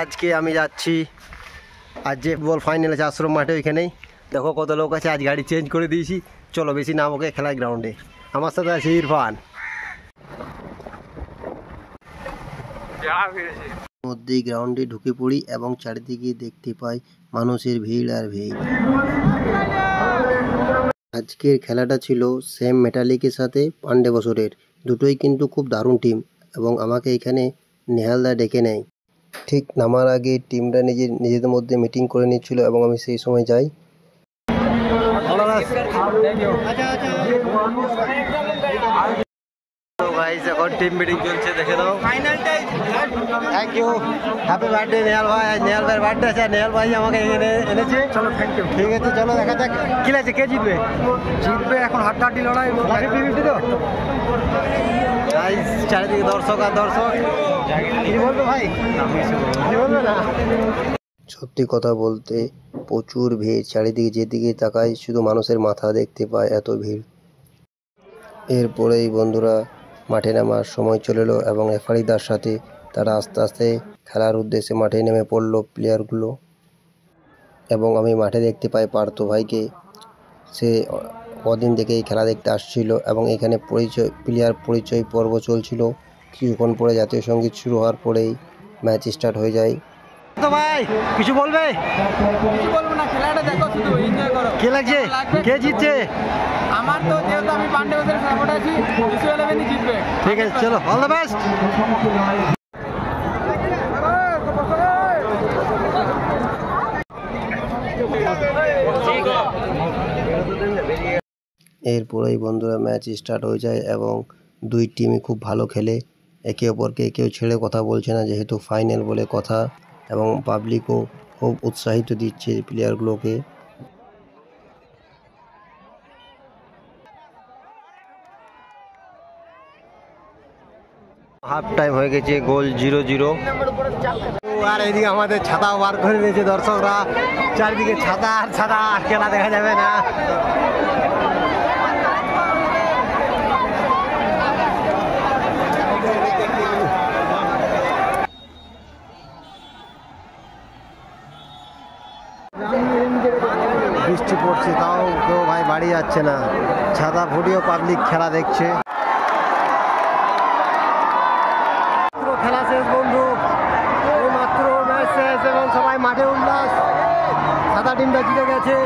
আজকে আমি যাচ্ছি, আজ যে ফুটবল ফাইনাল আছে আশ্রম মাঠে, ওইখানেই দেখো কত লোক আছে। আজ গাড়ি চেঞ্জ করে দিয়েছি, চলো বেশি নাম ওকে খেলায় গ্রাউন্ডে। আমার সাথে আছে ইরফান। মধ্যে গ্রাউন্ডে ঢুকে পড়ি এবং চারিদিকে দেখতে পাই মানুষের ভিড় আর ভিড়। আজকের খেলাটা ছিল সেম মেটালিকের সাথে পান্ডে বছরের, দুটোই কিন্তু খুব দারুণ টিম এবং আমাকে এখানে নেহালদা ডেকে নেয়। ঠিক নামার আগে টিমটা নিজেদের মধ্যে মিটিং করে নিচ্ছিল এবং আমি সেই সময় যাই। এখন টিম মিটিং চলছে, দেখে দাও। Thank you, happy birthday Nehal ভাই। আজ নেহাল ভাইয়ের বার্থডে আছে, নেহাল ভাই আমাকে এখানে এনেছে। চলো, থ্যাংক ইউ। ঠিক আছে, চলো দেখা যাক কি লাগছে, কে জিতবে। এখন হাড্ডাহাড্ডি লড়াই, তো চারিদিকে দর্শক আর দর্শক। কি বলবো ভাই, কি বলবো না। সত্যি কথা বলতে প্রচুর ভিড়, চারিদিকে যেদিকে তাকাই শুধু মানুষের মাথা দেখতে পায়, এত ভিড়। এরপরেই বন্ধুরা মাঠে নামার সময় চলে এলো এবং রেফারিদার সাথে তারা আস্তে আস্তে খেলার উদ্দেশ্যে মাঠে নেমে পড়লো প্লেয়ারগুলো। এবং আমি মাঠে দেখতে পাই পার্থ ভাইকে, সে কদিন থেকে এই খেলা দেখতে আসছিল এবং এখানে প্লেয়ার পরিচয় পর্ব চলছিল। কিছুক্ষণ পরে জাতীয় সঙ্গীত শুরু হওয়ার পরেই ম্যাচ স্টার্ট হয়ে যায়। তো ভাই কিছু বলবে? কিছু বলবো না, খেলাটা দেখো, শুধু এনজয় করো। কে লাগছে, কে জিতছে? আমার তো যেহেতু আমি পান্ডে বছরের সাপোর্ট আছি, ইস্যু 11ই জিতবে। ঠিক আছে, চলো, অল দ্য বেস্ট। এরপরেই বন্ধুরা ম্যাচ স্টার্ট হয়ে যায় এবং দুই টিমই খুব ভালো খেলে, একে অপরকে কেউ ছেড়ে কথা বলছে না, যেহেতু ফাইনাল বলে কথা। এবং পাবলিকও খুব উৎসাহিত দিচ্ছে প্লেয়ারগুলোকে। হাফ টাইম হয়ে গেছে, গোল 0-0। আর এইদিকে আমাদের ছাতা বার করে দিয়েছে দর্শকরা, চারিদিকে ছাতা আর ছাতা, আর খেলা দেখা যাবে না। বৃষ্টি পড়ছে, তাও কেউ ভাই বাড়ি যাচ্ছে না, ছাতা ফুটিয়েও পাবলিক খেলা দেখছে। খেলা শেষ বন্ধু, মাত্র ম্যাচ শেষ এবং সবাই মাঠে উল্লাস। সাদা টিমটা জিতে গেছে।